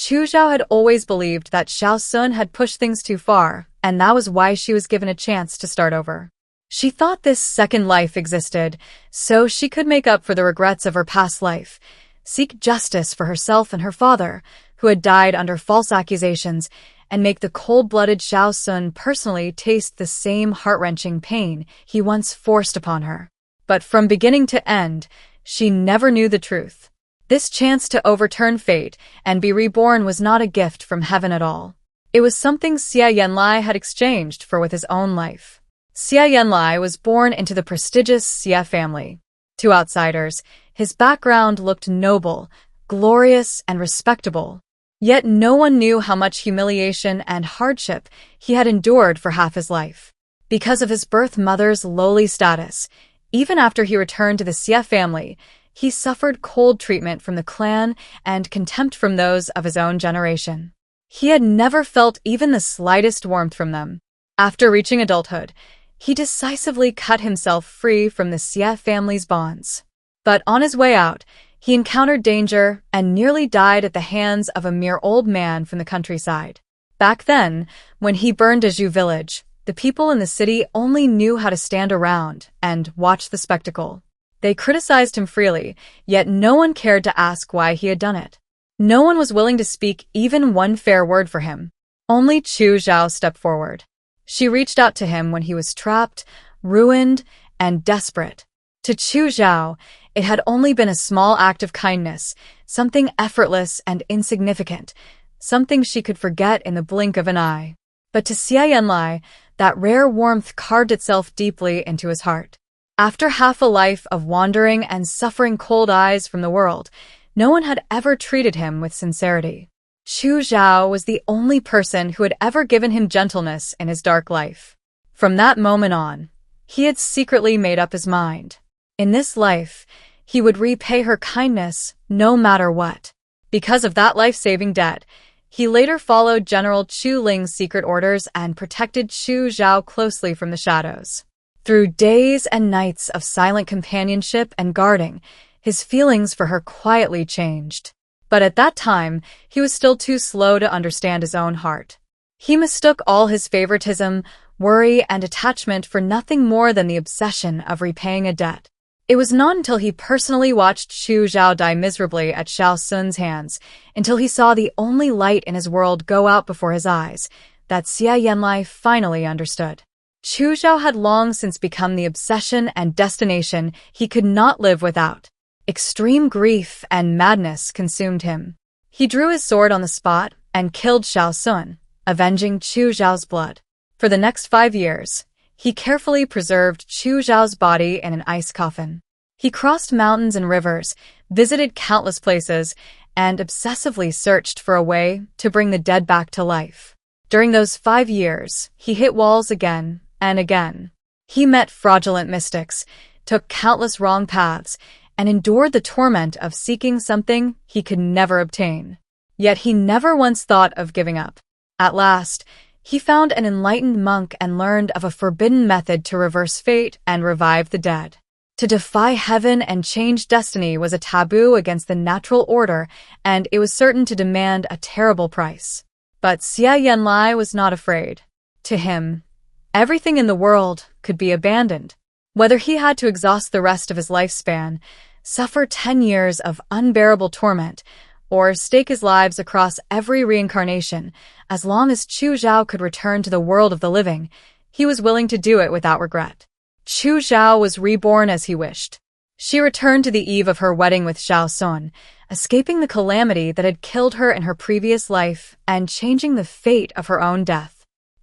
Chu Zhao had always believed that Xiao Xun had pushed things too far, and that was why she was given a chance to start over. She thought this second life existed, so she could make up for the regrets of her past life, seek justice for herself and her father, who had died under false accusations, and make the cold-blooded Xiao Xun personally taste the same heart-wrenching pain he once forced upon her. But from beginning to end, she never knew the truth. This chance to overturn fate and be reborn was not a gift from heaven at all. It was something Xie Yan Lai had exchanged for with his own life. Xie Yan Lai was born into the prestigious Xie family. To outsiders, his background looked noble, glorious, and respectable. Yet no one knew how much humiliation and hardship he had endured for half his life. Because of his birth mother's lowly status, even after he returned to the Xie family, he suffered cold treatment from the clan and contempt from those of his own generation. He had never felt even the slightest warmth from them. After reaching adulthood, he decisively cut himself free from the Xie family's bonds. But on his way out, he encountered danger and nearly died at the hands of a mere old man from the countryside. Back then, when he burned a Zhu village, the people in the city only knew how to stand around and watch the spectacle. They criticized him freely, yet no one cared to ask why he had done it. No one was willing to speak even one fair word for him. Only Chu Zhao stepped forward. She reached out to him when he was trapped, ruined, and desperate. To Chu Zhao, it had only been a small act of kindness, something effortless and insignificant, something she could forget in the blink of an eye. But to Xie Yan Lai, that rare warmth carved itself deeply into his heart. After half a life of wandering and suffering cold eyes from the world, no one had ever treated him with sincerity. Chu Zhao was the only person who had ever given him gentleness in his dark life. From that moment on, he had secretly made up his mind. In this life, he would repay her kindness no matter what. Because of that life-saving debt, he later followed General Chu Ling's secret orders and protected Chu Zhao closely from the shadows. Through days and nights of silent companionship and guarding, his feelings for her quietly changed. But at that time, he was still too slow to understand his own heart. He mistook all his favoritism, worry, and attachment for nothing more than the obsession of repaying a debt. It was not until he personally watched Chu Zhao die miserably at Xiao Xun's hands, until he saw the only light in his world go out before his eyes, that Xie Yan Lai finally understood. Chu Zhao had long since become the obsession and destination he could not live without. Extreme grief and madness consumed him. He drew his sword on the spot and killed Xiao Xun, avenging Chu Zhao's blood. For the next 5 years, he carefully preserved Chu Zhao's body in an ice coffin. He crossed mountains and rivers, visited countless places, and obsessively searched for a way to bring the dead back to life. During those 5 years, he hit walls again and again. He met fraudulent mystics, took countless wrong paths, and endured the torment of seeking something he could never obtain. Yet he never once thought of giving up. At last, he found an enlightened monk and learned of a forbidden method to reverse fate and revive the dead. To defy heaven and change destiny was a taboo against the natural order, and it was certain to demand a terrible price. But Xie Yan Lai was not afraid. To him, everything in the world could be abandoned. Whether he had to exhaust the rest of his lifespan, suffer 10 years of unbearable torment, or stake his lives across every reincarnation, as long as Chu Zhao could return to the world of the living, he was willing to do it without regret. Chu Zhao was reborn as he wished. She returned to the eve of her wedding with Xiao Xun, escaping the calamity that had killed her in her previous life and changing the fate of her own death.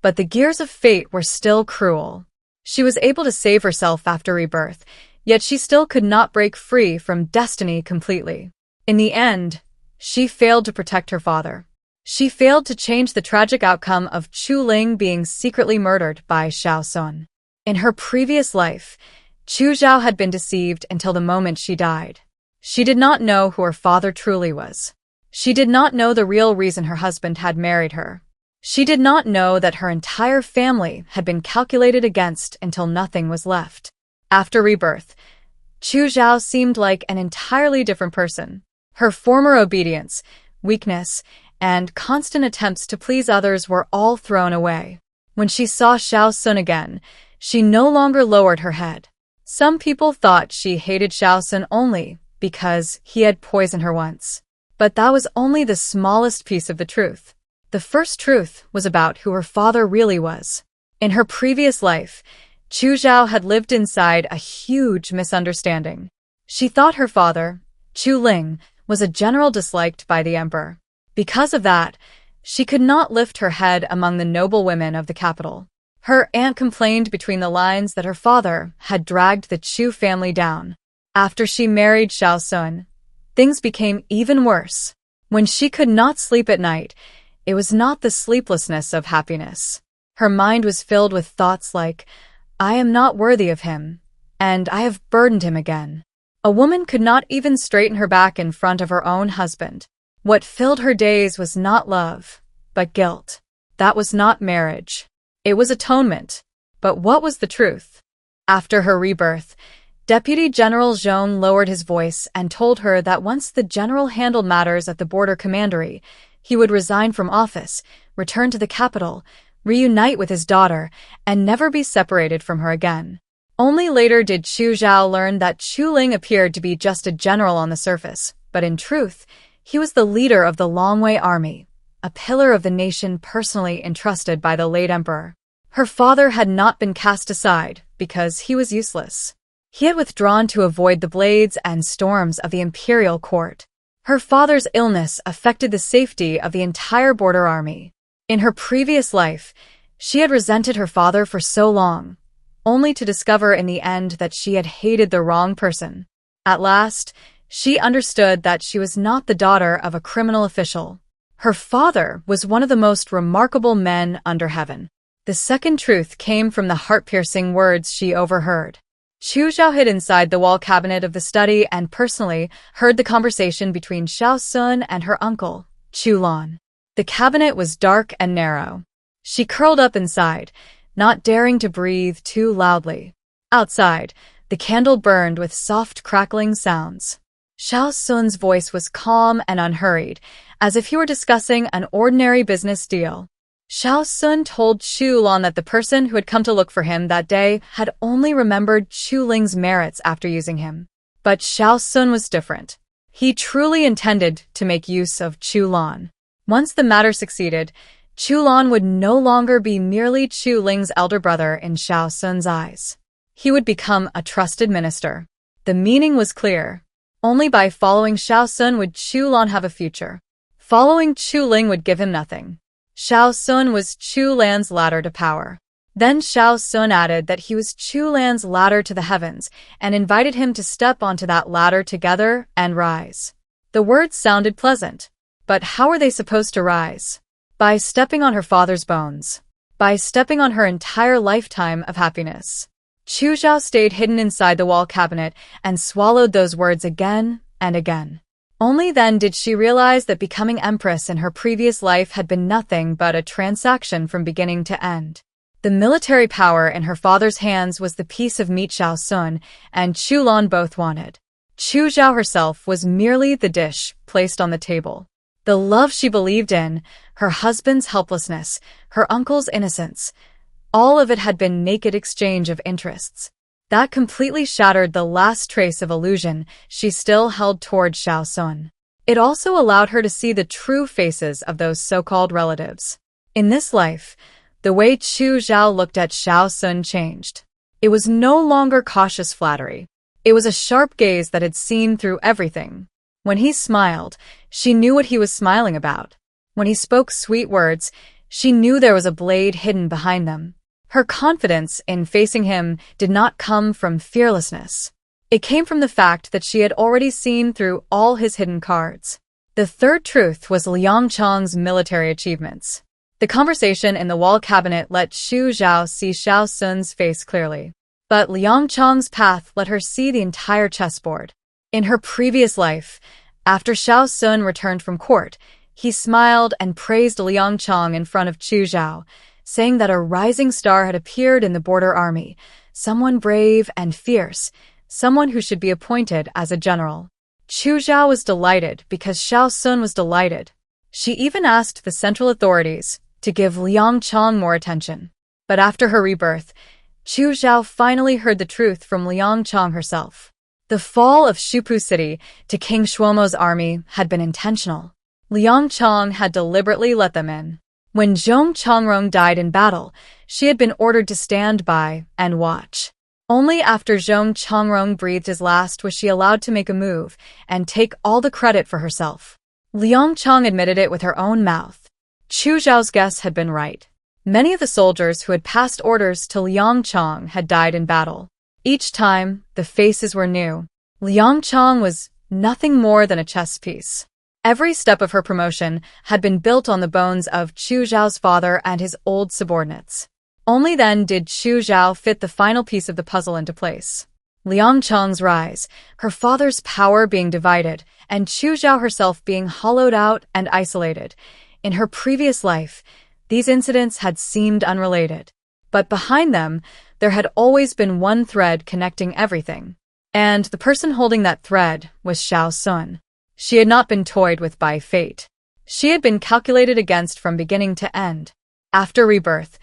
But the gears of fate were still cruel. She was able to save herself after rebirth, yet she still could not break free from destiny completely. In the end, she failed to protect her father. She failed to change the tragic outcome of Chu Ling being secretly murdered by Xiao Xun. In her previous life, Chu Zhao had been deceived until the moment she died. She did not know who her father truly was. She did not know the real reason her husband had married her. She did not know that her entire family had been calculated against until nothing was left. After rebirth, Chu Zhao seemed like an entirely different person. Her former obedience, weakness, and constant attempts to please others were all thrown away. When she saw Xiao Xun again, she no longer lowered her head. Some people thought she hated Xiao Xun only because he had poisoned her once. But that was only the smallest piece of the truth. The first truth was about who her father really was. In her previous life, Chu Zhao had lived inside a huge misunderstanding. She thought her father, Chu Ling, was a general disliked by the emperor. Because of that, she could not lift her head among the noble women of the capital. Her aunt complained between the lines that her father had dragged the Chu family down. After she married Xiao Xun, things became even worse. When she could not sleep at night, it was not the sleeplessness of happiness. Her mind was filled with thoughts like, "I am not worthy of him, and I have burdened him again." A woman could not even straighten her back in front of her own husband. What filled her days was not love, but guilt. That was not marriage. It was atonement. But what was the truth? After her rebirth, Deputy General Zhong lowered his voice and told her that once the general handled matters at the border commandery, he would resign from office, return to the capital, reunite with his daughter, and never be separated from her again. Only later did Chu Zhao learn that Chu Ling appeared to be just a general on the surface, but in truth, he was the leader of the Longwei army, a pillar of the nation personally entrusted by the late emperor. Her father had not been cast aside because he was useless. He had withdrawn to avoid the blades and storms of the imperial court. Her father's illness affected the safety of the entire border army. In her previous life, she had resented her father for so long, only to discover in the end that she had hated the wrong person. At last, she understood that she was not the daughter of a criminal official. Her father was one of the most remarkable men under heaven. The second truth came from the heart-piercing words she overheard. Chu Zhao hid inside the wall cabinet of the study and personally heard the conversation between Xiao Xun and her uncle, Chu Lan. The cabinet was dark and narrow. She curled up inside, not daring to breathe too loudly. Outside, the candle burned with soft crackling sounds. Xiao Xun's voice was calm and unhurried, as if he were discussing an ordinary business deal. Xiao Xun told Chu Lan that the person who had come to look for him that day had only remembered Chu Ling's merits after using him. But Xiao Xun was different. He truly intended to make use of Chu Lan. Once the matter succeeded, Chu Lan would no longer be merely Chu Ling's elder brother in Xiao Xun's eyes. He would become a trusted minister. The meaning was clear. Only by following Xiao Xun would Chu Lan have a future. Following Chu Ling would give him nothing. Xiao Xun was Chu Lan's ladder to power. Then Xiao Xun added that he was Chu Lan's ladder to the heavens and invited him to step onto that ladder together and rise. The words sounded pleasant. But how were they supposed to rise? By stepping on her father's bones. By stepping on her entire lifetime of happiness. Chu Zhao stayed hidden inside the wall cabinet and swallowed those words again and again. Only then did she realize that becoming empress in her previous life had been nothing but a transaction from beginning to end. The military power in her father's hands was the piece of meat Xiao Xun and Chu Lan both wanted. Chu Zhao herself was merely the dish placed on the table. The love she believed in, her husband's helplessness, her uncle's innocence, all of it had been naked exchange of interests. That completely shattered the last trace of illusion she still held toward Xiao Xun. It also allowed her to see the true faces of those so-called relatives. In this life, the way Chu Zhao looked at Xiao Xun changed. It was no longer cautious flattery. It was a sharp gaze that had seen through everything. When he smiled, she knew what he was smiling about. When he spoke sweet words, she knew there was a blade hidden behind them. Her confidence in facing him did not come from fearlessness. It came from the fact that she had already seen through all his hidden cards. The third truth was Liang Chong's military achievements. The conversation in the wall cabinet let Chu Zhao see Xiao Xun's face clearly. But Liang Chong's path let her see the entire chessboard. In her previous life, after Xiao Xun returned from court, he smiled and praised Liang Chong in front of Chu Zhao, saying that a rising star had appeared in the border army, someone brave and fierce, someone who should be appointed as a general. Chu Zhao was delighted because Xiao Xun was delighted. She even asked the central authorities to give Liang Chong more attention. But after her rebirth, Chu Zhao finally heard the truth from Liang Chong herself. The fall of Shupu City to King Shuomo's army had been intentional. Liang Chong had deliberately let them in. When Zhong Chongrong died in battle, she had been ordered to stand by and watch. Only after Zhong Chongrong breathed his last was she allowed to make a move and take all the credit for herself. Liang Chong admitted it with her own mouth. Chu Zhao's guess had been right. Many of the soldiers who had passed orders to Liang Chong had died in battle. Each time, the faces were new. Liang Chong was nothing more than a chess piece. Every step of her promotion had been built on the bones of Chu Zhao's father and his old subordinates. Only then did Chu Zhao fit the final piece of the puzzle into place. Liang Chong's rise, her father's power being divided, and Chu Zhao herself being hollowed out and isolated. In her previous life, these incidents had seemed unrelated. But behind them, there had always been one thread connecting everything. And the person holding that thread was Xiao Xun. She had not been toyed with by fate. She had been calculated against from beginning to end. After rebirth,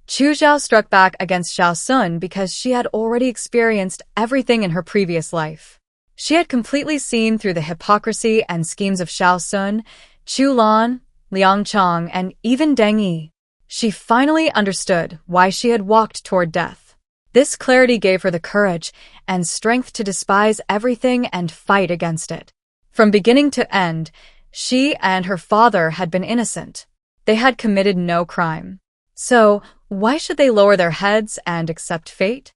Chu Zhao struck back against Xiao Xun because she had already experienced everything in her previous life. She had completely seen through the hypocrisy and schemes of Xiao Xun, Chu Lan, Liang Chong, and even Deng Yi. She finally understood why she had walked toward death. This clarity gave her the courage and strength to despise everything and fight against it. From beginning to end, she and her father had been innocent. They had committed no crime. So, why should they lower their heads and accept fate?